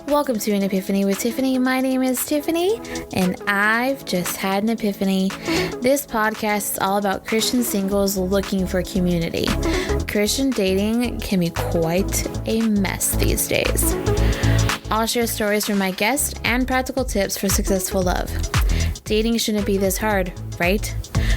Welcome to an Epiphany with Tiffany. My name is Tiffany, and I've just had an epiphany. This podcast is all about Christian singles looking for community. Christian dating can be quite a mess these days. I'll share stories from my guests and practical tips for successful love. Dating shouldn't be this hard, right?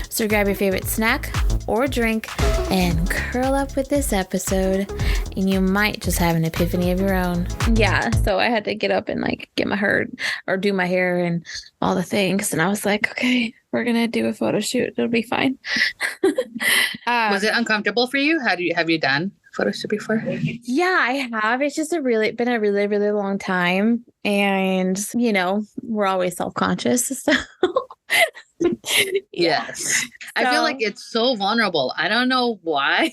So grab your favorite snack or drink and curl up with this episode, and you might just have an epiphany of your own. Yeah, so I had to get up and get my hair or do my hair and all the things, and I was like, okay, we're gonna do a photo shoot. It'll be fine. Was it uncomfortable for you? Have you done photo shoot before? Yeah, I have. It's just been a really, really long time, and we're always self-conscious. So. Yes. I feel like it's so vulnerable. I don't know why,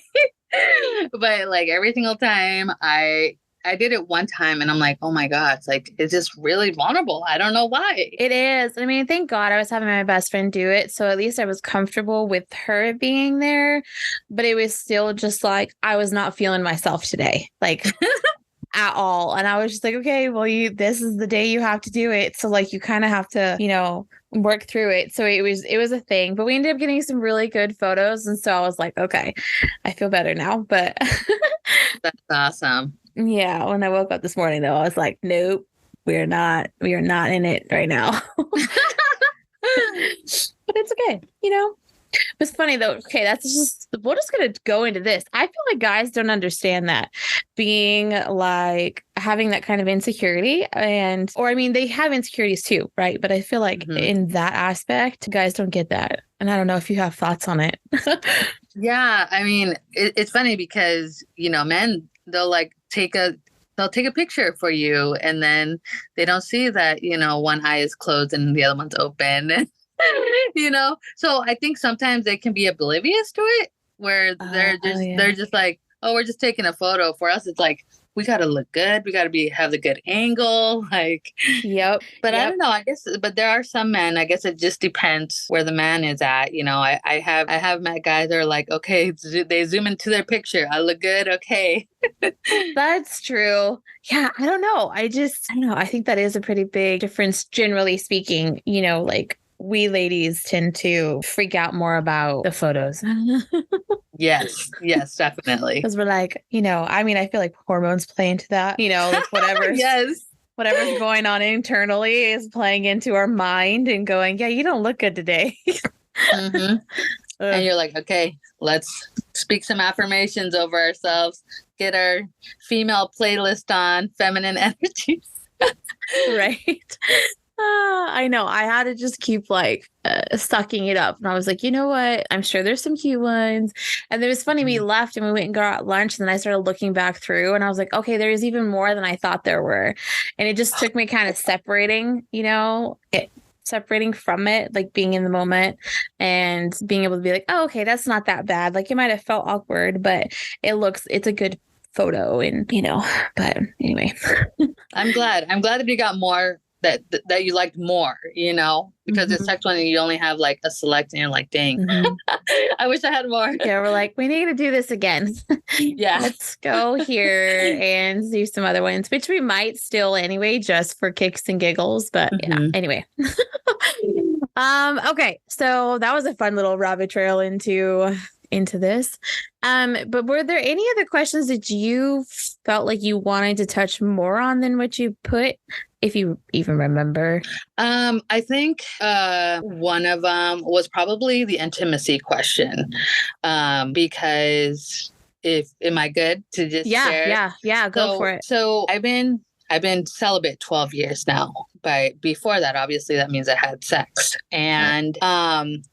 but every single time I did it one time and I'm like, oh my God, it's just really vulnerable. I don't know why. It is. I mean, thank God I was having my best friend do it. So at least I was comfortable with her being there, but it was still just I was not feeling myself today. At all. And I was just like, okay, well, this is the day you have to do it. So you kind of have to, work through it. So it was a thing, but we ended up getting some really good photos. And so I was like, okay, I feel better now, but that's awesome. Yeah. When I woke up this morning though, I was like, nope, we are not in it right now. But it's okay. It's funny though. Okay, we're just gonna go into this. I feel like guys don't understand that being having that kind of insecurity, they have insecurities too, right? But I feel like in that aspect, guys don't get that. And I don't know if you have thoughts on it. Yeah, I mean, it's funny because men, they'll take a picture for you, and then they don't see that one eye is closed and the other one's open. So I think sometimes they can be oblivious to it, where they're just like, oh, we're just taking a photo. For us, it's we got to look good. We got to have the good angle. Yep. But I don't know, I guess, but there are some men, I guess it just depends where the man is at. I have met guys that are like, okay, they zoom into their picture. I look good. Okay. That's true. Yeah. I don't know. I don't know. I think that is a pretty big difference, generally speaking, we ladies tend to freak out more about the photos. Yes, definitely. Because we're I feel like hormones play into that, whatever. Yes. Whatever's going on internally is playing into our mind and going, yeah, you don't look good today. Mm-hmm. And you're like, okay, let's speak some affirmations over ourselves, get our female playlist on, feminine energies. Right. I know. I had to just keep sucking it up. And I was like, you know what? I'm sure there's some cute ones. And it was funny. We left and we went and got lunch. And then I started looking back through and I was like, okay, there's even more than I thought there were. And it just took me kind of separating from it, being in the moment and being able to be like, oh, okay, that's not that bad. It might have felt awkward, but it's a good photo. And, but anyway. I'm glad that you got more that you liked more, because the sex one, you only have a select and you're like, dang, I wish I had more. Yeah, we're we need to do this again. Yeah. Let's go here and do some other ones, which we might still anyway, just for kicks and giggles. But yeah, anyway. Okay. So that was a fun little rabbit trail into this. But were there any other questions that you felt like you wanted to touch more on than what you put, if you even remember? I think one of them was probably the intimacy question, because am I good to just share? Yeah, go for it. So I've been celibate 12 years now, but before that, obviously that means I had sex, and so I'm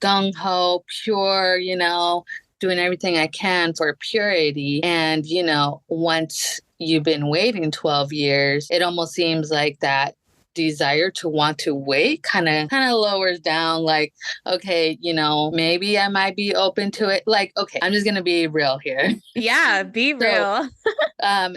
gung-ho, pure, doing everything I can for purity. And, once you've been waiting 12 years, it almost seems like that desire to want to wait kind of lowers down. Okay, maybe I might be open to it. Okay, I'm just going to be real here. Yeah, be real.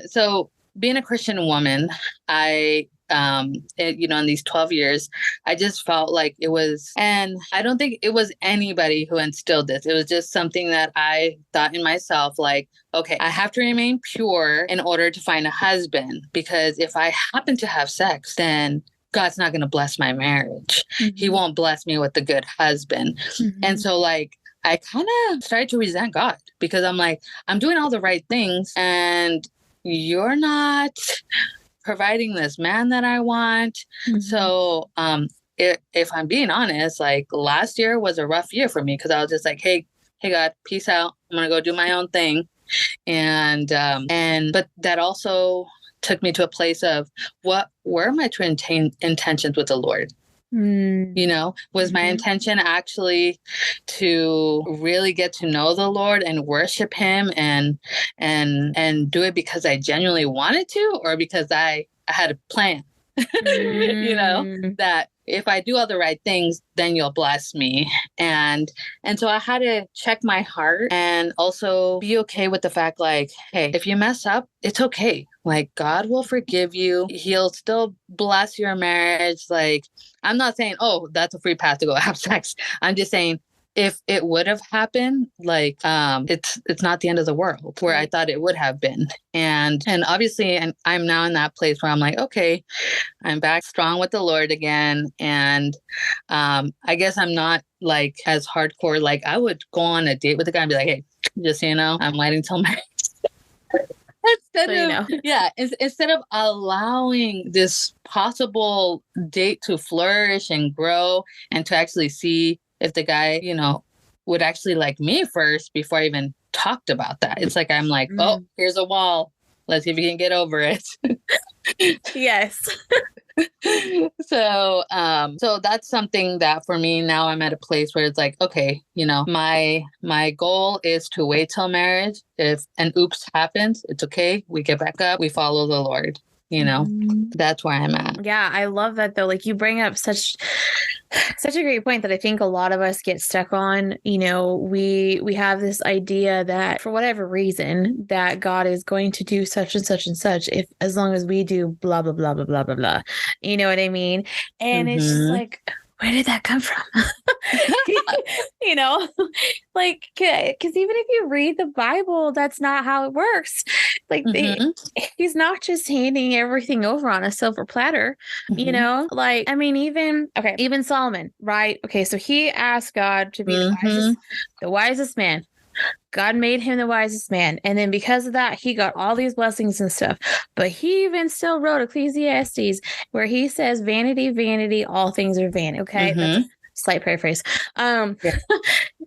So being a Christian woman, I in these 12 years, I just felt like it was, and I don't think it was anybody who instilled this. It was just something that I thought in myself, like, okay, I have to remain pure in order to find a husband, because if I happen to have sex, then God's not going to bless my marriage. He won't bless me with a good husband. And so like, I kind of started to resent God, because I'm like, I'm doing all the right things and you're not providing this man that I want. So if I'm being honest, like last year was a rough year for me, because I was just like, hey God, peace out. I'm going to go do my own thing. But that also took me to a place of, what were my true intentions with the Lord? Was my intention actually to really get to know the Lord and worship him and do it because I genuinely wanted to, or because I had a plan? That if I do all the right things, then you'll bless me. And so I had to check my heart and also be okay with the fact, like, hey, if you mess up, it's okay. Like, God will forgive you. He'll still bless your marriage. Like, I'm not saying, oh, that's a free pass to go have sex. I'm just saying, if it would have happened, like, it's not the end of the world, where I thought it would have been. And obviously, and I'm now in that place where I'm like, okay, I'm back strong with the Lord again. And I guess I'm not like as hardcore. Like, I would go on a date with a guy and be like, hey, just so you know, I'm waiting till marriage. Instead of allowing this possible date to flourish and grow, and to actually see if the guy, would actually like me first before I even talked about that. It's like, I'm like, oh, here's a wall. Let's see if you can get over it. Yes. So that's something that for me now, I'm at a place where it's like, okay, my goal is to wait till marriage. If an oops happens, it's okay. We get back up. We follow the Lord. That's where I'm at. Yeah, I love that though. Like, you bring up such a great point that I think a lot of us get stuck on. We have this idea that for whatever reason that God is going to do such and such and such, if as long as we do blah blah blah blah blah blah blah. You know what I mean? And it's just like, where did that come from? Like, because even if you read the Bible, that's not how it works. Like, he's not just handing everything over on a silver platter, like, I mean, even Solomon, right? Okay. So he asked God to be the wisest man. God made him the wisest man. And then because of that, he got all these blessings and stuff. But he even still wrote Ecclesiastes, where he says, vanity, vanity, all things are vanity. Okay. That's a slight paraphrase.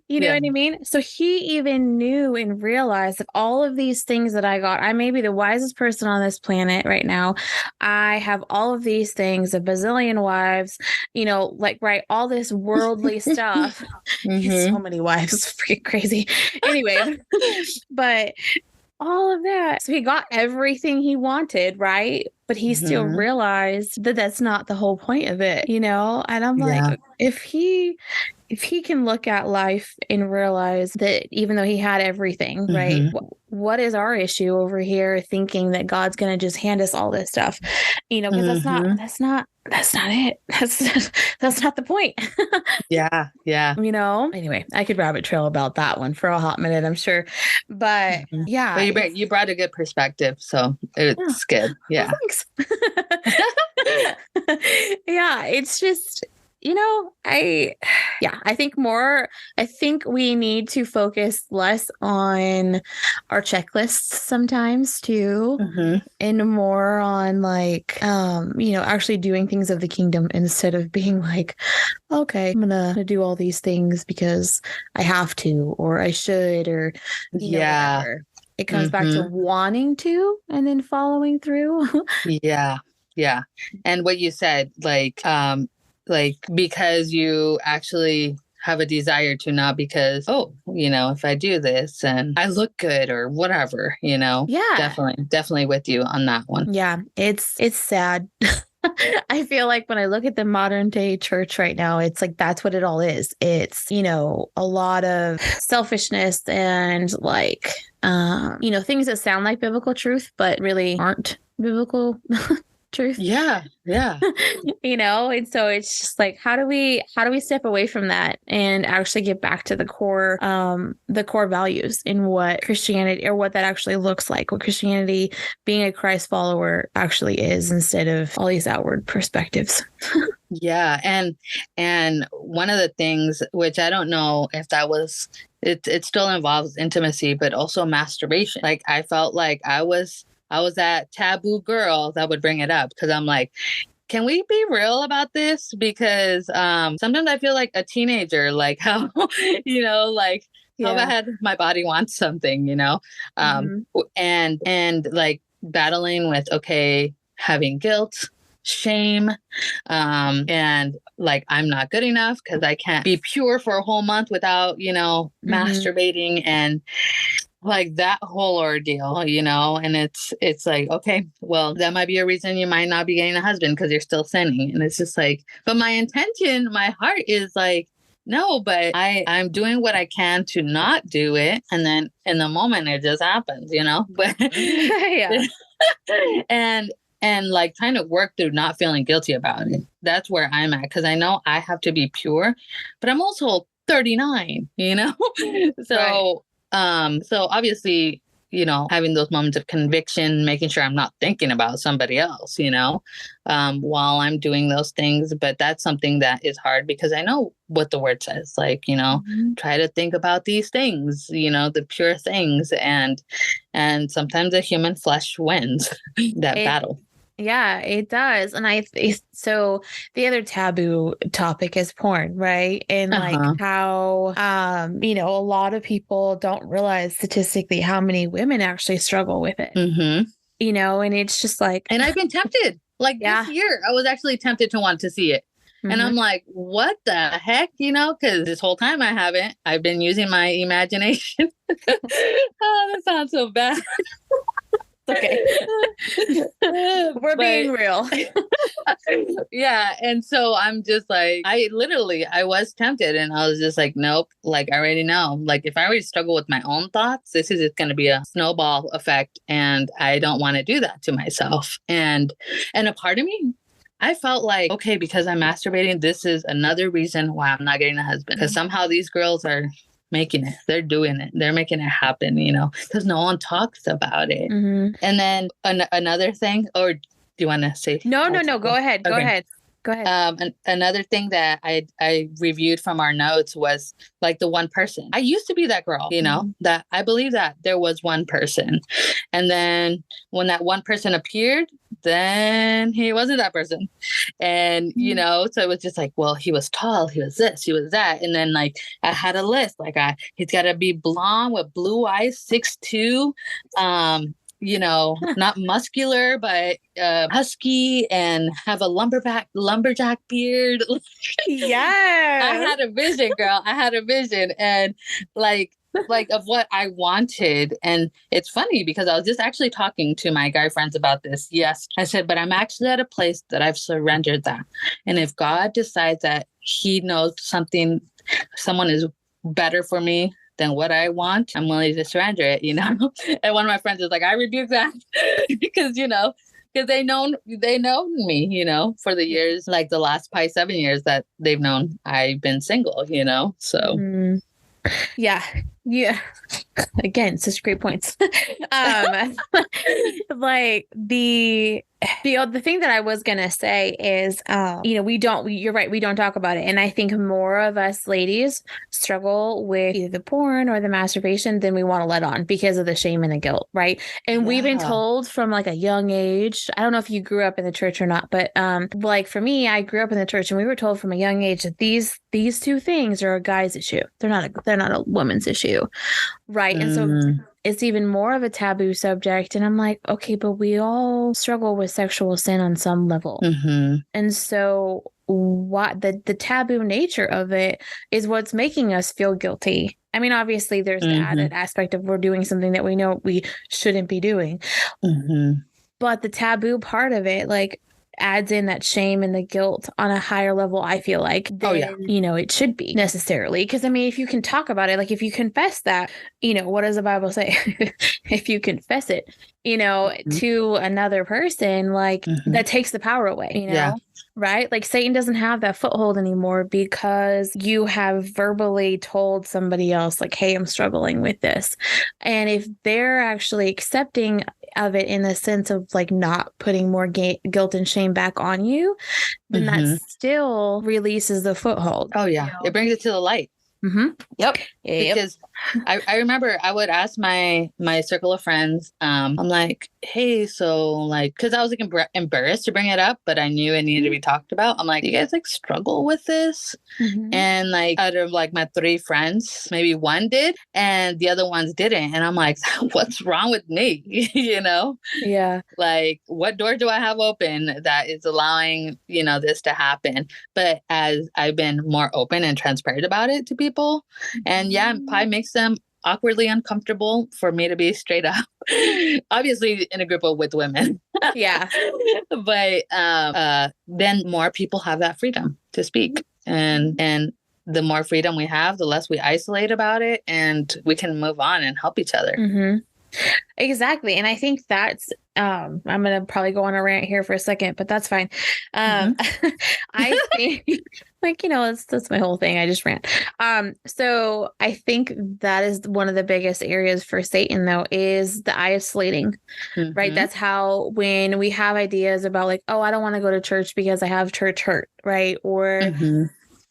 You know what I mean? So he even knew and realized that all of these things that I got, I may be the wisest person on this planet right now. I have all of these things, a bazillion wives, right, all this worldly stuff. He has so many wives. It's freaking crazy. Anyway, but all of that. So he got everything he wanted, right? But he still realized that that's not the whole point of it, And I'm like, if he can look at life and realize that even though he had everything, right? What is our issue over here thinking that God's going to just hand us all this stuff? Because that's not it. That's not the point. Yeah. Anyway, I could rabbit trail about that one for a hot minute, I'm sure. But yeah. But you brought a good perspective, so it's good. Yeah. Well, thanks. Yeah, it's just, I think we need to focus less on our checklists sometimes too, and more on like, actually doing things of the kingdom, instead of being like, okay, I'm gonna do all these things because I have to, or I should, or whatever. It comes back to wanting to and then following through. Yeah. And what you said, like because you actually have a desire to, not because, if I do this and I look good or whatever, definitely with you on that one. Yeah, it's sad. I feel like when I look at the modern day church right now, it's like, that's what it all is. It's, a lot of selfishness and like, things that sound like biblical truth, but really aren't biblical Truth. Yeah. Yeah. And so it's just like, how do we step away from that and actually get back to the core values in what Christianity, or what that actually looks like, what Christianity, being a Christ follower, actually is, instead of all these outward perspectives. Yeah. And one of the things, which I don't know if that was, it still involves intimacy, but also masturbation. Like, I felt like I was that taboo girl that would bring it up, because I'm like, can we be real about this? Because sometimes I feel like a teenager, like how, like how bad my body wants something, and like battling with, having guilt, shame, and like, I'm not good enough because I can't be pure for a whole month without, masturbating, and like that whole ordeal, and it's like, okay, well, that might be a reason you might not be getting a husband, because you're still sinning. And it's just like, but my intention, my heart is like, no, but I'm doing what I can to not do it. And then in the moment it just happens, but Yeah. and like trying to work through not feeling guilty about it. That's where I'm at. Cause I know I have to be pure, but I'm also 39, so, Right. so obviously, having those moments of conviction, making sure I'm not thinking about somebody else, while I'm doing those things. But that's something that is hard, because I know what the word says, like, try to think about these things, the pure things. And sometimes the human flesh wins that battle. Yeah, it does. And so the other taboo topic is porn, right? And like how, a lot of people don't realize statistically how many women actually struggle with it, and it's just like, and I've been tempted, like this year, I was actually tempted to want to see it. And I'm like, what the heck, because this whole time I've been using my imagination. Oh, that sounds so bad. Okay. We're being real. Yeah. And so I'm just like, I was tempted, and I was just like, nope, like, I already know, like, if I already struggle with my own thoughts, this is just going to be a snowball effect. And I don't want to do that to myself. And a part of me, I felt like, okay, because I'm masturbating, this is another reason why I'm not getting a husband, because somehow these girls are making it. They're doing it. They're making it happen, because no one talks about it. And then another thing, or do you want to say? No. Go ahead. Okay. Go ahead. Another thing that I reviewed from our notes was like the one person. I used to be that girl, that I believe that there was one person. And then when that one person appeared, then he wasn't that person. And, so it was just like, well, he was tall, he was this, he was that. And then like, I had a list, like he's got to be blonde with blue eyes, 6'2", not muscular, but husky, and have a lumberjack beard. Yeah. I had a vision, girl. I had a vision, and like of what I wanted. And it's funny, because I was just actually talking to my guy friends about this. Yes. I said, but I'm actually at a place that I've surrendered that. And if God decides that he knows someone is better for me than what I want, I'm willing to surrender it, And one of my friends is like, I rebuke that because, because they know me, for the years, like the last probably 7 years that they've known I've been single, so. Yeah. Again, such great points. Like the thing that I was gonna say is, you're right, we don't talk about it, and I think more of us ladies struggle with either the porn or the masturbation than we want to let on, because of the shame and the guilt, right? And we've been told from like a young age. I don't know if you grew up in the church or not, but like for me, I grew up in the church, and we were told from a young age that these two things are a guy's issue. They're not a woman's issue, right? And so it's even more of a taboo subject. And I'm like, okay, but we all struggle with sexual sin on some level. And so what the taboo nature of it is what's making us feel guilty. I mean, obviously there's the added aspect of we're doing something that we know we shouldn't be doing. But the taboo part of it, like, adds in that shame and the guilt on a higher level, I feel like, than, it should be necessarily. Because, I mean, if you can talk about it, like if you confess that, what does the Bible say? If you confess it, to another person, like that takes the power away, right? Like Satan doesn't have that foothold anymore because you have verbally told somebody else, like, hey, I'm struggling with this. And if they're actually accepting of it in the sense of like not putting more guilt and shame back on you, then that still releases the foothold. Oh, yeah. It brings it to the light. Yep. Because I remember I would ask my circle of friends, I'm like, hey, so like, because I was like embarrassed to bring it up, but I knew it needed to be talked about. I'm like, you guys like struggle with this? And like out of like my 3 friends, maybe one did and the other ones didn't. And I'm like, what's wrong with me? Yeah. Like, what door do I have open that is allowing, this to happen? But as I've been more open and transparent about it to people, and it probably makes them awkwardly uncomfortable for me to be straight up. Obviously in a group with women. Yeah. But then more people have that freedom to speak. And the more freedom we have, the less we isolate about it, and we can move on and help each other. Exactly. And I think that's, I'm going to probably go on a rant here for a second, but that's fine. I think like, that's my whole thing. I just rant. So I think that is one of the biggest areas for Satan though, is the isolating, right? That's how, when we have ideas about like, oh, I don't want to go to church because I have church hurt, right? Or,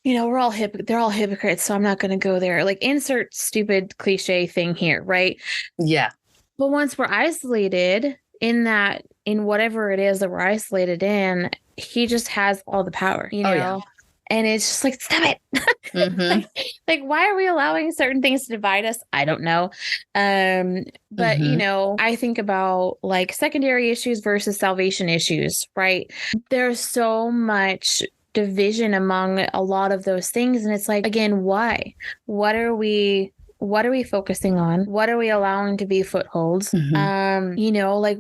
we're all they're all hypocrites, so I'm not going to go there. Like insert stupid cliche thing here, right? Yeah. But once we're isolated in whatever it is that we're isolated in, he just has all the power, And it's just like, stop it. like, why are we allowing certain things to divide us? I don't know. But, I think about like secondary issues versus salvation issues, right? There's so much division among a lot of those things. And it's like, again, why? What are we focusing on? What are we allowing to be footholds? Like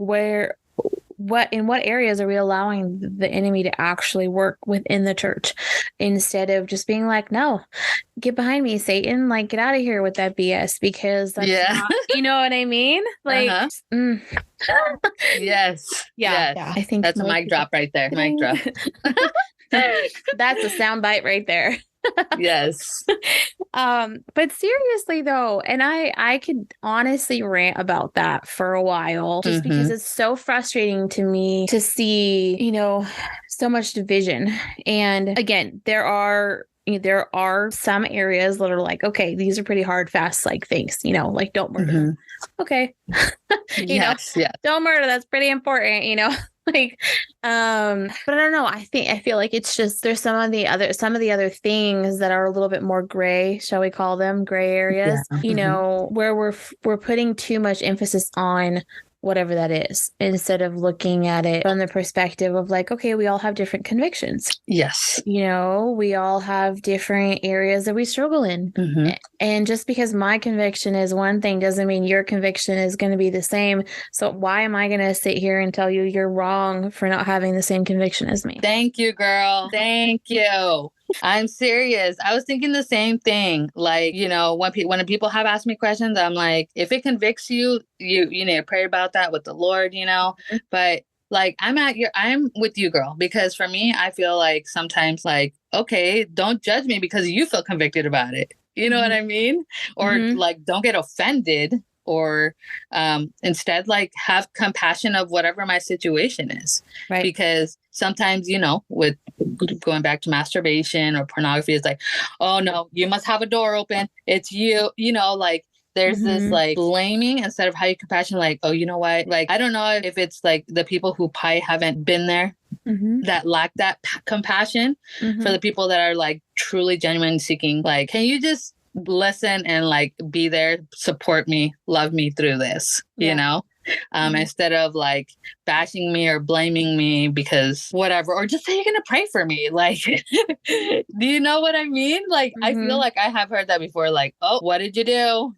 in what areas are we allowing the enemy to actually work within the church instead of just being like, no, get behind me, Satan, like get out of here with that BS, because that's not, you know what I mean? Like, Yes. Yeah. I think that's a mic drop right there. Mic drop. That's a sound bite right there. Yes. But seriously though, and I could honestly rant about that for a while, just because it's so frustrating to me to see, so much division. And again, there are some areas that are like, okay, these are pretty hard, fast, like things, like don't murder. Okay. Yes. Don't murder. That's pretty important, like, but I don't know. I feel like it's just, there's some of the other things that are a little bit more gray, shall we call them gray areas, where we're putting too much emphasis on whatever that is, instead of looking at it from the perspective of like, okay, we all have different convictions. Yes. We all have different areas that we struggle in. And just because my conviction is one thing doesn't mean your conviction is going to be the same. So why am I going to sit here and tell you you're wrong for not having the same conviction as me? Thank you, girl. Thank you. I'm serious. I was thinking the same thing. Like, when people have asked me questions, I'm like, if it convicts you, you need to pray about that with the Lord, But like, I'm with you, girl, because for me, I feel like sometimes like, okay, don't judge me because you feel convicted about it. You know what I mean? Or like, don't get offended, or instead like have compassion of whatever my situation is. Right. Because sometimes, with going back to masturbation or pornography, it's like, oh no, you must have a door open. It's you, like there's this like blaming instead of having compassion. Like, oh, you know what? Like, I don't know if it's like the people who probably haven't been there that lack that compassion for the people that are like truly genuine seeking. Like, can you just listen and like be there, support me, love me through this, instead of like bashing me or blaming me because whatever, or just say you're gonna pray for me. Like, do you know what I mean? Like, I feel like I have heard that before. Like, oh, what did you do?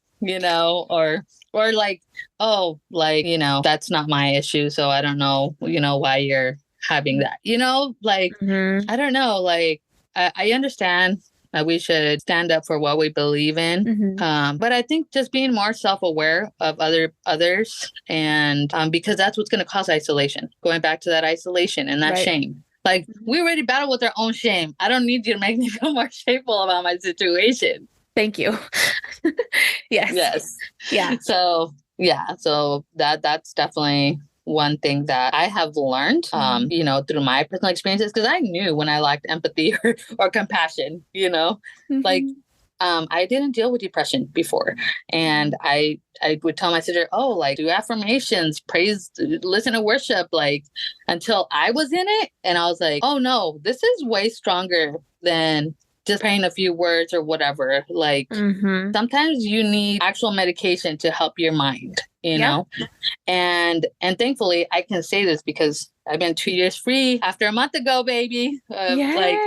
Or like, oh, like, that's not my issue. So I don't know, why you're having that, you know, like, I don't know, like, I understand that we should stand up for what we believe in. But I think just being more self-aware of others and because that's what's going to cause isolation, going back to that isolation and that shame. Like, we already battle with our own shame. I don't need you to make me feel more shameful about my situation. Thank you. Yes. Yeah. So that's definitely one thing that I have learned, you know, through my personal experiences, because I knew when I lacked empathy or compassion, you know, like, I didn't deal with depression before. And I would tell my sister, oh, like, do affirmations, praise, listen to worship, like, until I was in it. And I was like, oh no, this is way stronger than just praying a few words or whatever. Like, sometimes you need actual medication to help your mind, you know? And thankfully I can say this because I've been 2 years free after a month ago, baby, like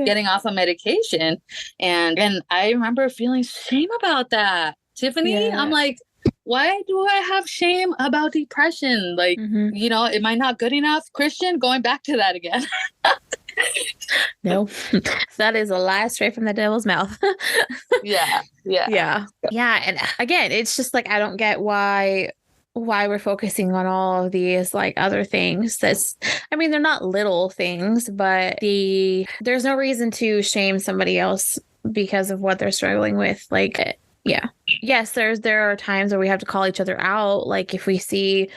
getting off of medication. And I remember feeling shame about that, Tiffany. I'm like, why do I have shame about depression? Like, you know, am I not good enough? Christian, going back to that again. No, that is a lie straight from the devil's mouth. Yeah. And again, it's just like, I don't get why we're focusing on all of these like other things. I mean, they're not little things, but there's no reason to shame somebody else because of what they're struggling with. Like, yes, there are times where we have to call each other out. Like, if we see,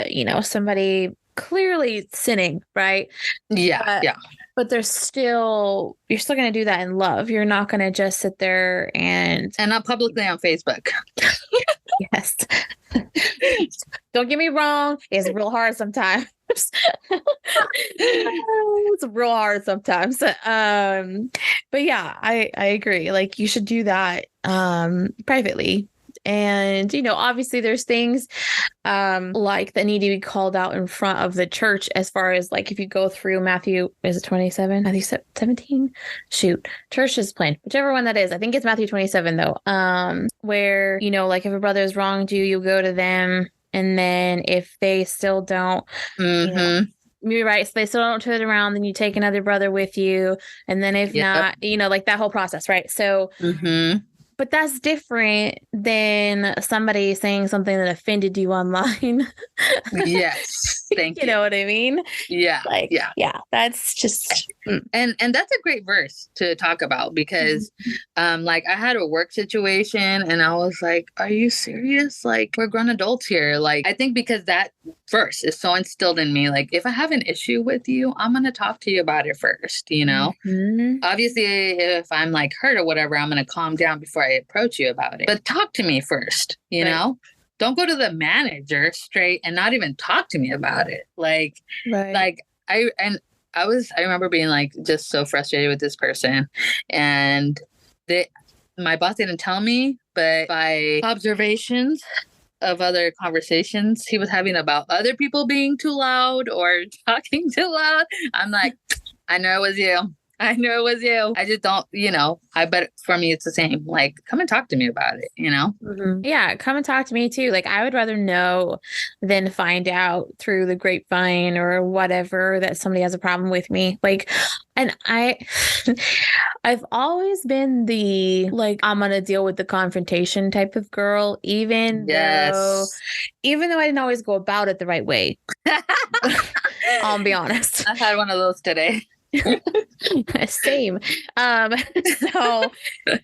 you know, somebody clearly sinning, right? But you're still going to do that in love. You're not going to just sit there and not publicly on Facebook. Yes. Don't get me wrong. It's real hard sometimes. It's real hard sometimes. But yeah, I agree. Like, you should do that privately. And, you know, obviously there's things like that need to be called out in front of the church, as far as like, if you go through Matthew, is it 27? Matthew 17? Shoot. Church is plain. Whichever one that is. I think it's Matthew 27 though. Where, you know, like, if a brother's wronged you, you go to them. And then if they still don't, you know, you're right. So they still don't turn it around, then you take another brother with you. And then if not, you know, like that whole process, right? So but that's different than somebody saying something that offended you online. Yes. Thank you. You know what I mean? Yeah. Like, yeah, that's just. And that's a great verse to talk about because, like, I had a work situation and I was like, are you serious? Like, we're grown adults here. Like, I think because that verse is so instilled in me, like, if I have an issue with you, I'm going to talk to you about it first, you know? Obviously, if I'm like hurt or whatever, I'm going to calm down before I approach you about it. But talk to me first, you know? Don't go to the manager straight and not even talk to me about it. Like, I remember being like just so frustrated with this person, and my boss didn't tell me, but by observations of other conversations he was having about other people being too loud or talking too loud, I'm like, I know it was you. I know it was you. I just don't, you know, I bet for me it's the same. Like, come and talk to me about it, you know? Yeah, come and talk to me too. Like, I would rather know than find out through the grapevine or whatever that somebody has a problem with me. Like, and I've always been the, like, I'm going to deal with the confrontation type of girl, even though I didn't always go about it the right way. I'll be honest. I had one of those today. Same. So,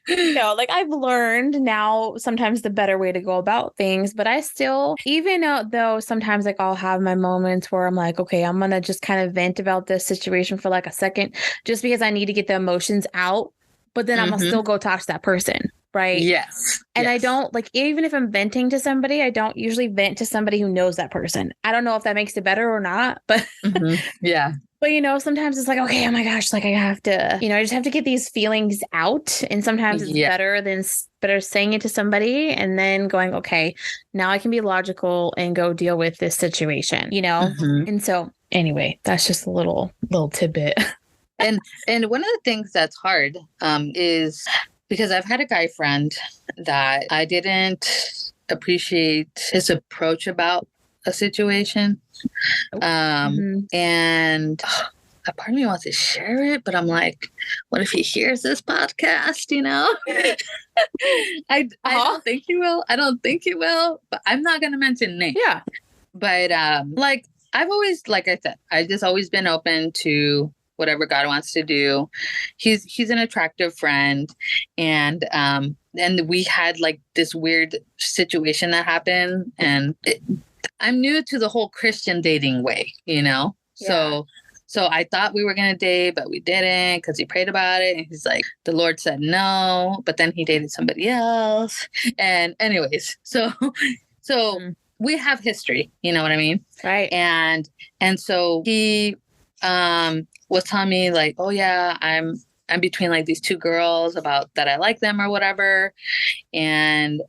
you know, like, I've learned now sometimes the better way to go about things, but I still, even though sometimes like I'll have my moments where I'm like, okay, I'm gonna just kind of vent about this situation for like a second, just because I need to get the emotions out, but then I'm gonna still go talk to that person. Right. Yes. And I don't, like, even if I'm venting to somebody, I don't usually vent to somebody who knows that person. I don't know if that makes it better or not, but yeah. But, you know, sometimes it's like, okay, oh my gosh, like, I have to, you know, I just have to get these feelings out. And sometimes it's better saying it to somebody and then going, okay, now I can be logical and go deal with this situation, you know? And so anyway, that's just a little tidbit. And one of the things that's hard is because I've had a guy friend that I didn't appreciate his approach about a situation. And a part of me wants to share it, but I'm like, what if he hears this podcast, you know? I don't think he will. I don't think he will, but I'm not going to mention names. Yeah. But like, I've always, like I said, I've just always been open to whatever God wants to do. He's an attractive friend. And we had like this weird situation that happened. And I'm new to the whole Christian dating way, you know? Yeah. So I thought we were going to date, but we didn't because he prayed about it. And he's like, the Lord said no, but then he dated somebody else. And anyways, so we have history, you know what I mean? Right. And so he was telling me like, oh yeah, I'm between like these two girls about that I like them or whatever. And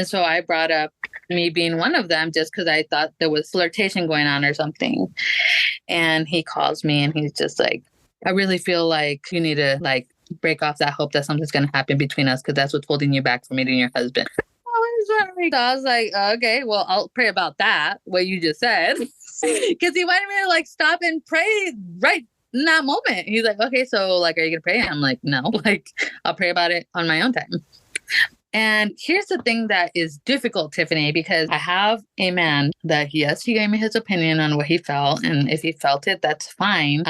so I brought up me being one of them just because I thought there was flirtation going on or something. And he calls me and he's just like, I really feel like you need to like break off that hope that something's going to happen between us because that's what's holding you back from meeting your husband. So I was like, okay, well, I'll pray about that, what you just said. Because he wanted me to like stop and pray right in that moment. He's like, okay, so like, are you going to pray? I'm like, no, like I'll pray about it on my own time. And here's the thing that is difficult, Tiffany, because I have a man that, yes, he gave me his opinion on what he felt. And if he felt it, that's fine.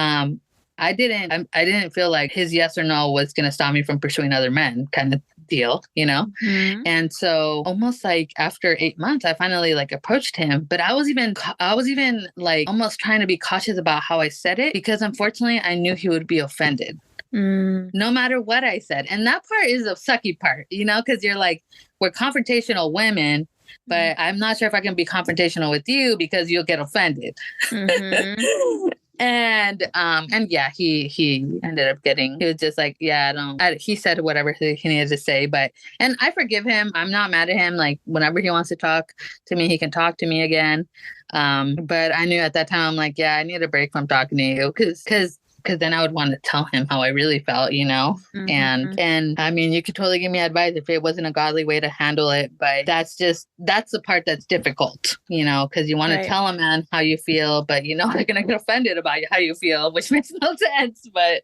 I didn't feel like his yes or no was going to stop me from pursuing other men kind of deal, you know? Mm-hmm. And so almost like after 8 months, I finally like approached him, but I was even like almost trying to be cautious about how I said it because unfortunately I knew he would be offended. No matter what I said. And that part is the sucky part, you know, because you're like, we're confrontational women, but I'm not sure if I can be confrontational with you because you'll get offended. Mm-hmm. And yeah, he ended up he was just like, yeah, he said whatever he needed to say, and I forgive him. I'm not mad at him. Like whenever he wants to talk to me, he can talk to me again. But I knew at that time, I'm like, yeah, I need a break from talking to you because then I would want to tell him how I really felt, you know? Mm-hmm. And I mean, you could totally give me advice if it wasn't a godly way to handle it, but that's the part that's difficult, you know, because you want to tell a man how you feel, but you know, they're going to get offended about how you feel, which makes no sense, but...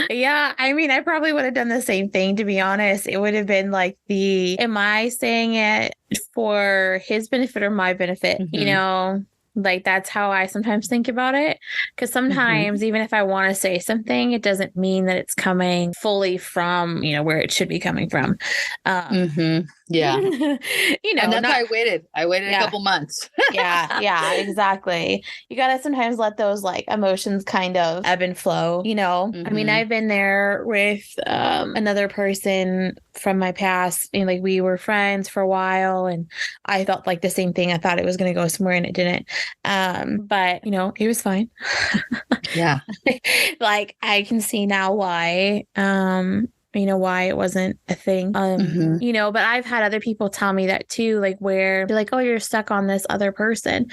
Yeah, I mean, I probably would have done the same thing, to be honest. It would have been like am I saying it for his benefit or my benefit, you know? Like, that's how I sometimes think about it. Because sometimes, even if I want to say something, it doesn't mean that it's coming fully from, you know, where it should be coming from. Yeah. You know, and that's why I waited. A couple months. Yeah, exactly. You got to sometimes let those like emotions kind of ebb and flow, you know? I mean, I've been there with another person from my past, and like we were friends for a while, and I felt like the same thing. I thought it was going to go somewhere and it didn't. But you know, it was fine. Yeah. Like I can see now why, you know, why it wasn't a thing. You know, but I've had other people tell me that too, like where they're like, oh, you're stuck on this other person.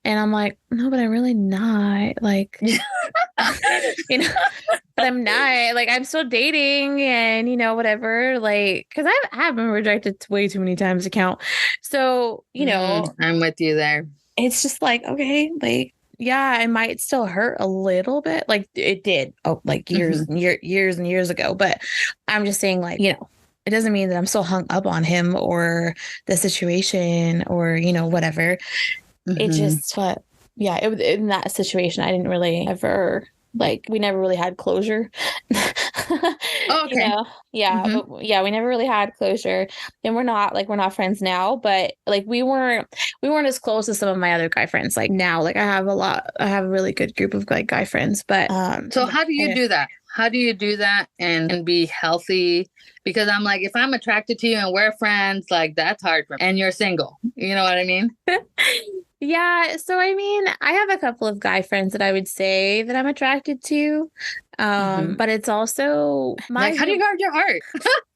And I'm like, no, but I'm really not. Like, you know, but I'm not. Like, I'm still dating and, you know, whatever. Like, because I have been rejected way too many times to count. So, you know. I'm with you there. It's just like, okay, like, yeah, it might still hurt a little bit. Like it did, like years and years ago. But I'm just saying, like, you know, it doesn't mean that I'm still hung up on him or the situation or, you know, whatever. It just, yeah, in that situation, I didn't really ever, like, we never really had closure. Oh, okay. You know? Yeah. But yeah, we never really had closure, and we're not friends now, but like we weren't as close as some of my other guy friends. Like now, like I have a really good group of like guy friends, but so how do you do that? How do you do that and be healthy? Because I'm like, if I'm attracted to you and we're friends, like that's hard for me. And you're single. You know what I mean? Yeah. So, I mean, I have a couple of guy friends that I would say that I'm attracted to. But it's also like, how do you guard your heart?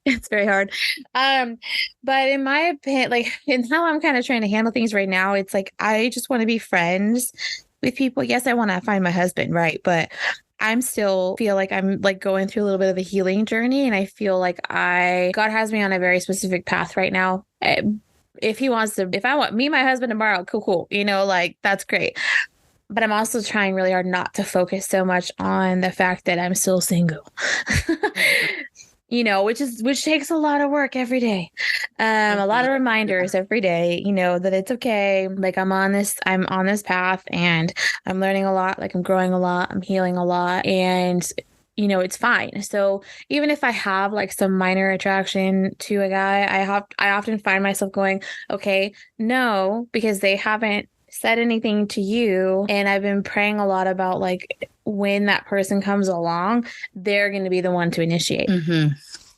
It's very hard. But in my opinion, like in how I'm kind of trying to handle things right now, it's like, I just want to be friends with people. Yes, I want to find my husband. Right. But I'm still feel like I'm like going through a little bit of a healing journey. And I feel like God has me on a very specific path right now. If he wants to, if I want me, my husband tomorrow, cool, you know, like that's great. But I'm also trying really hard not to focus so much on the fact that I'm still single. You know, which takes a lot of work every day. A lot of reminders every day, you know, that it's okay. Like I'm on this path and I'm learning a lot, like I'm growing a lot, I'm healing a lot, and you know, it's fine. So even if I have like some minor attraction to a guy, I often find myself going, okay, no, because they haven't said anything to you. And I've been praying a lot about like when that person comes along, they're going to be the one to initiate.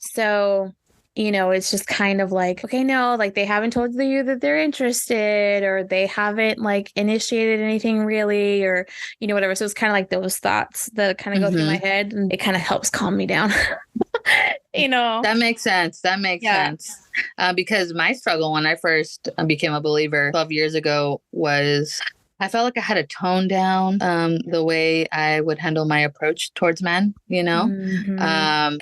So, you know, it's just kind of like, okay, no, like they haven't told you that they're interested, or they haven't like initiated anything really, or, you know, whatever. So it's kind of like those thoughts that kind of go through my head, and it kind of helps calm me down. You know, that makes sense. That makes sense. Because my struggle when I first became a believer 12 years ago was I felt like I had to tone down the way I would handle my approach towards men, you know,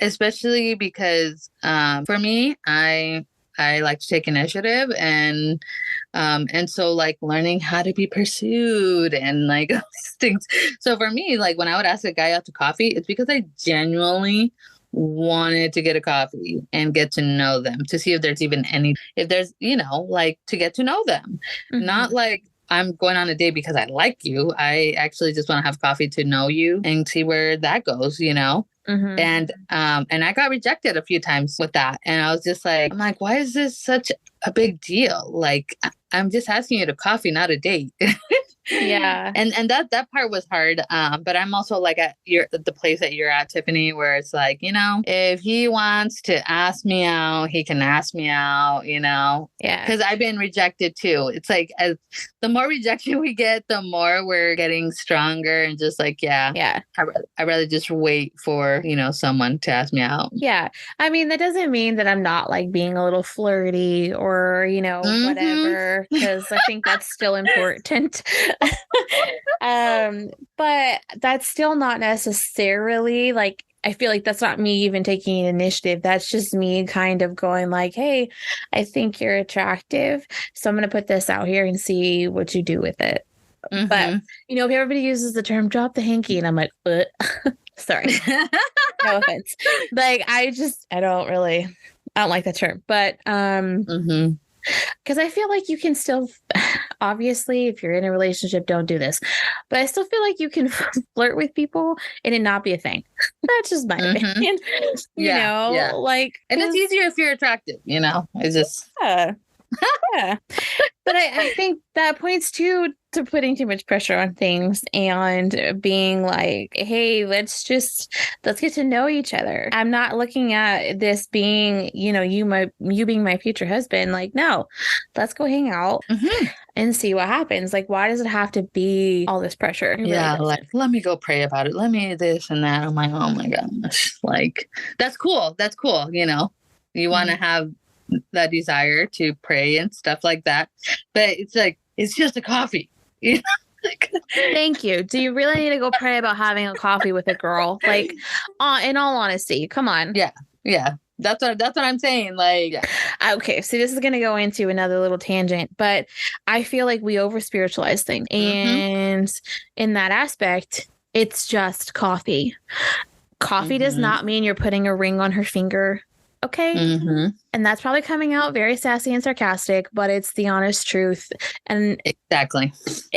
especially because for me, I like to take initiative, and so like learning how to be pursued and like all these things. So for me, like when I would ask a guy out to coffee, it's because I genuinely wanted to get a coffee and get to know them, to see if there's even if there's, you know, like to get to know them. Not like I'm going on a date because I like you. I actually just want to have coffee to know you and see where that goes, you know? And I got rejected a few times with that. And I was just like, I'm like, why is this such a big deal? Like, I'm just asking you to coffee, not a date. Yeah. And that part was hard. But I'm also like at the place that you're at, Tiffany, where it's like, you know, if he wants to ask me out, he can ask me out, you know? Yeah. Because I've been rejected too. It's like the more rejection we get, the more we're getting stronger, and just like, yeah. I'd rather just wait for, you know, someone to ask me out. Yeah. I mean, that doesn't mean that I'm not like being a little flirty or, you know, whatever, because I think that's still important. But that's still not necessarily like, I feel like that's not me even taking initiative. That's just me kind of going like, hey, I think you're attractive, so I'm going to put this out here and see what you do with it. But, you know, if everybody uses the term drop the hanky, and I'm like, sorry, no offense. Like, I don't like that term, but, because I feel like you can still, obviously, if you're in a relationship, don't do this. But I still feel like you can flirt with people and it not be a thing. That's just my opinion. You know, like, and it's easier if you're attractive. You know, it's just yeah. But I think that points to putting too much pressure on things and being like, hey, let's get to know each other. I'm not looking at this being, you know, you being my future husband. Like, no, let's go hang out and see what happens. Like, why does it have to be all this pressure? Yeah, like, let me go pray about it. Let me this and that. I'm like, oh my gosh. Like, that's cool. That's cool. You know, you want to have that desire to pray and stuff like that. But it's like, it's just a coffee. You know? Thank you. Do you really need to go pray about having a coffee with a girl? Like, in all honesty, come on. Yeah. That's what I'm saying. Like, okay, so this is going to go into another little tangent, but I feel like we over spiritualize things. And in that aspect, it's just coffee. Coffee does not mean you're putting a ring on her finger. Okay. And that's probably coming out very sassy and sarcastic, but it's the honest truth. And exactly.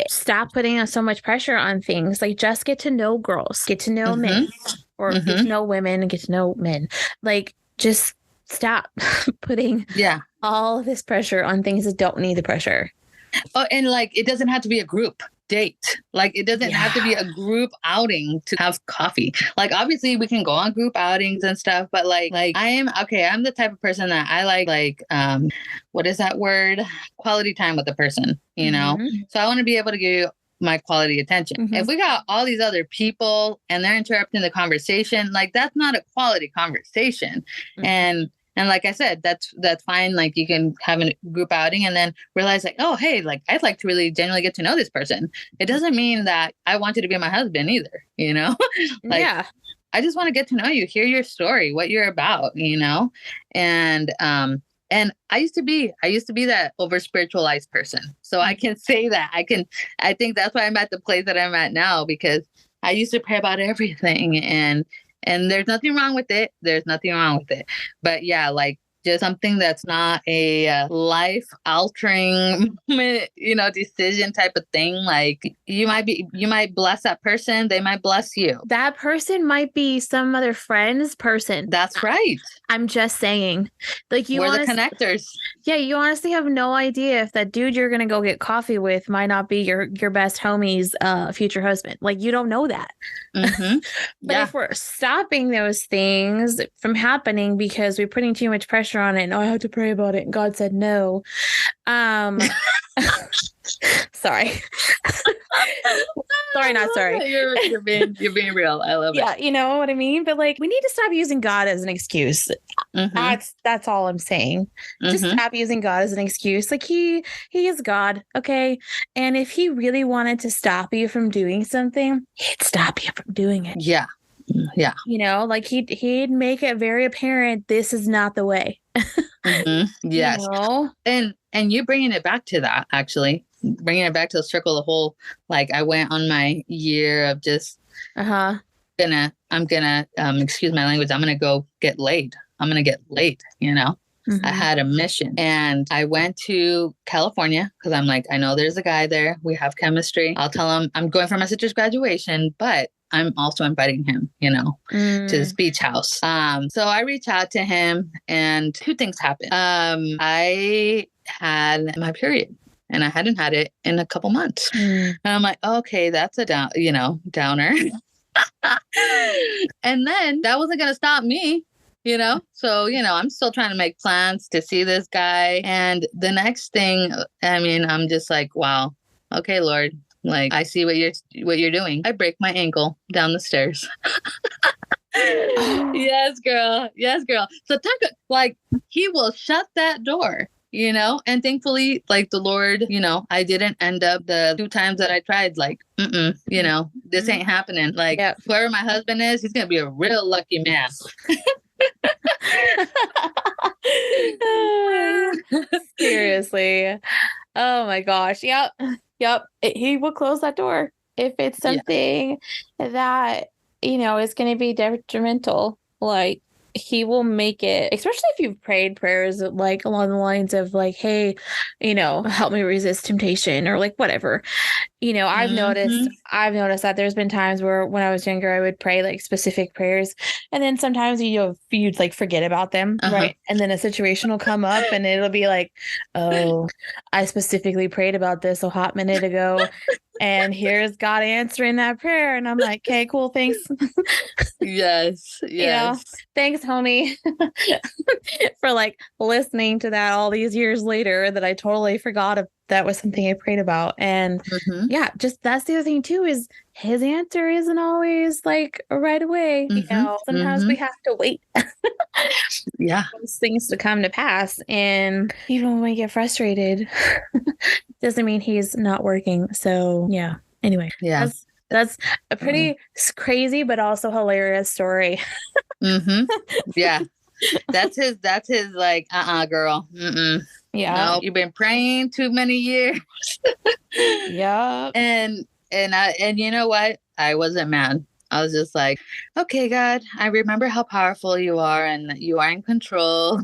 Stop putting so much pressure on things. Like, just get to know girls, get to know men, or get to know women and get to know men. Like, just stop putting all this pressure on things that don't need the pressure. Oh, and like, it doesn't have to be a group date. Like, it doesn't have to be a group outing to have coffee. Like, obviously we can go on group outings and stuff, but like I'm the type of person that I like what is that word? Quality time with a person, you know? So I want to be able to give my quality attention. If we got all these other people and they're interrupting the conversation, like, that's not a quality conversation. And like I said, that's fine. Like, you can have a group outing and then realize like, oh, hey, like, I'd like to really genuinely get to know this person. It doesn't mean that I want you to be my husband either, you know? Like, I just want to get to know you, hear your story, what you're about, you know? And And I used to be that over spiritualized person. So I can say that I think that's why I'm at the place that I'm at now, because I used to pray about everything, and there's nothing wrong with it. There's nothing wrong with it. But yeah, like just something that's not a life altering, decision type of thing. Like you might bless that person. They might bless you. That person might be some other friend's person. That's right. I'm just saying, like We're the connectors. Yeah. You honestly have no idea if that dude you're going to go get coffee with might not be your best homie's future husband. Like you don't know that. Mm-hmm. But if we're stopping those things from happening because we're putting too much pressure on it, and I have to pray about it, and God said no. Sorry. Sorry, not sorry. You're being real. I love it. Yeah, you know what I mean? But like we need to stop using God as an excuse. Mm-hmm. That's all I'm saying. Mm-hmm. Just stop using God as an excuse. Like he is God, okay? And if he really wanted to stop you from doing something, he'd stop you from doing it. Yeah. Yeah. You know, like he'd make it very apparent this is not the way. Mm-hmm. Yes. You know? And you bringing it back to that, actually. Bringing it back to the circle, the whole, like I went on my year of just I'm gonna excuse my language, I'm gonna go get laid. I'm gonna get laid, you know. Mm-hmm. I had a mission, and I went to California because I'm like, I know there's a guy there. We have chemistry. I'll tell him I'm going for my sister's graduation, but I'm also inviting him, to this beach house. So I reached out to him, and two things happened. I had my period, and I hadn't had it in a couple months. And I'm like, okay, that's a downer. And then that wasn't going to stop me, So, I'm still trying to make plans to see this guy. And the next thing, I'm just like, wow, okay, Lord, like I see what you're doing. I break my ankle down the stairs. Yes, girl. So he will shut that door. And thankfully, like the Lord, I didn't end up the 2 times that I tried, like, this ain't happening. Like, whoever my husband is, he's going to be a real lucky man. Seriously. Oh my gosh. Yep. He will close that door if it's something that, is going to be detrimental. Like, he will make it, especially if you've prayed prayers like along the lines of like, hey, help me resist temptation, or like whatever. I've noticed that there's been times where when I was younger, I would pray like specific prayers, and then sometimes you'd like forget about them, right? And then a situation will come up, and it'll be like, oh, I specifically prayed about this a hot minute ago, and here's God answering that prayer, and I'm like, okay, cool, thanks. Yes. Thanks, homie, for like listening to that all these years later that I totally forgot if that was something I prayed about. And just that's the other thing too, is his answer isn't always like right away. Sometimes we have to wait. Those things to come to pass. And even when we get frustrated, doesn't mean he's not working. So anyway, that's a pretty crazy but also hilarious story. Yeah. That's his like, girl. Yeah. No, you've been praying too many years. Yeah. And you know what? I wasn't mad. I was just like, okay, God, I remember how powerful you are and that you are in control.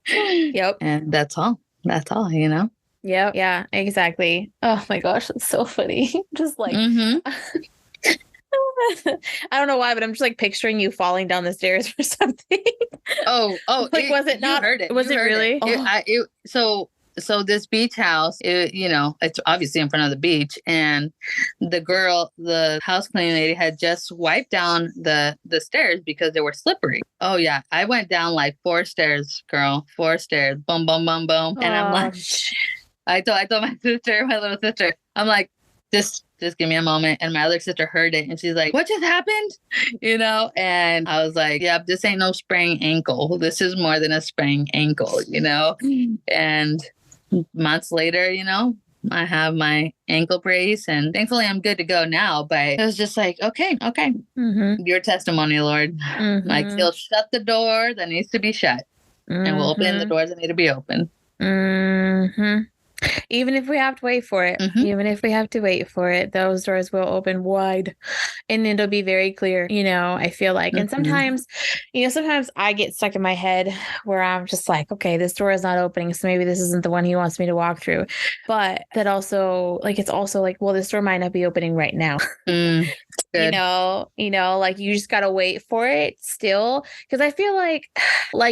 Yep. And that's all, Yep. Yeah, exactly. Oh my gosh, that's so funny. Just like, I don't know why, but I'm just like picturing you falling down the stairs or something. Oh, like, was it not? Heard it. Was it really? So this beach house, it's obviously in front of the beach, and the house cleaning lady had just wiped down the stairs because they were slippery. Oh yeah, I went down like 4 stairs, girl, 4 stairs, boom, boom, boom, boom, and I'm like, I told my little sister, I'm like, just give me a moment. And my other sister heard it, and she's like, what just happened? And I was like, yeah, this ain't no sprained ankle. This is more than a sprained ankle, And months later, I have my ankle brace, and thankfully I'm good to go now. But it was just like, okay. Your testimony, Lord. Like, he'll shut the door that needs to be shut. and we'll open the doors that need to be open. Even if we have to wait for it, those doors will open wide and it'll be very clear, I feel like. And sometimes I get stuck in my head where I'm just like, okay, this door is not opening, so maybe this isn't the one he wants me to walk through. But that also, it's also like, well, this door might not be opening right now. Good. Like you just got to wait for it still. Because I feel like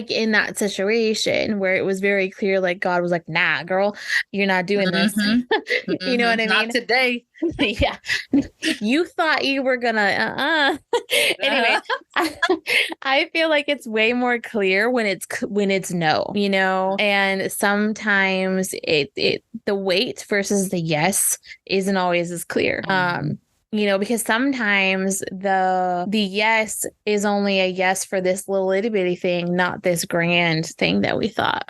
in that situation where it was very clear, like God was like, nah, girl, you're not doing this. You know what I mean? Not today. Yeah. You thought you were gonna, Anyway, I feel like it's way more clear when it's no, and sometimes the wait versus the yes isn't always as clear. Because sometimes the yes is only a yes for this little itty bitty thing, not this grand thing that we thought.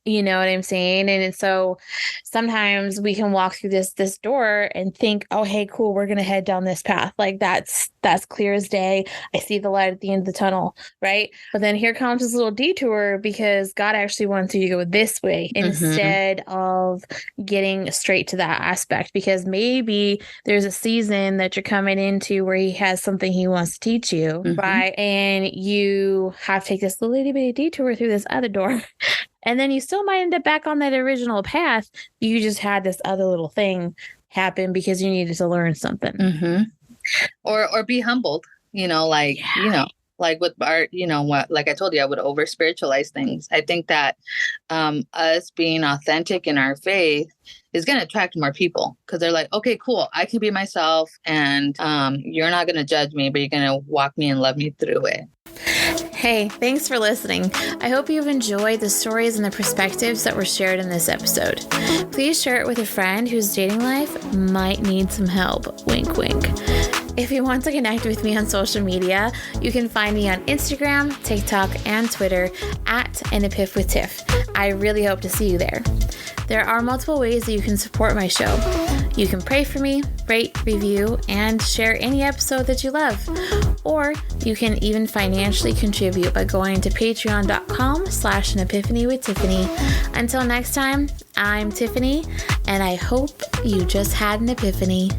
You know what I'm saying? And so sometimes we can walk through this door and think, oh, hey, cool, we're going to head down this path. Like that's clear as day. I see the light at the end of the tunnel, right? But then here comes this little detour because God actually wants you to go this way instead of getting straight to that aspect, because maybe there's a season that you're coming into where he has something he wants to teach you, right? And you have to take this little itty bitty detour through this other door. And then you still might end up back on that original path. You just had this other little thing happen because you needed to learn something. Or be humbled, like with art, like I told you, I would over spiritualize things. I think that us being authentic in our faith is going to attract more people because they're like, okay, cool, I can be myself and you're not going to judge me, but you're going to walk me and love me through it. Hey, thanks for listening. I hope you've enjoyed the stories and the perspectives that were shared in this episode. Please share it with a friend whose dating life might need some help. Wink, wink. If you want to connect with me on social media, you can find me on Instagram, TikTok, and Twitter @AnEpiphWithTiff. I really hope to see you there. There are multiple ways that you can support my show. You can pray for me, rate, review, and share any episode that you love. Or you can even financially contribute by going to patreon.com/anepiphany with Tiffany. Until next time, I'm Tiffany, and I hope you just had an epiphany.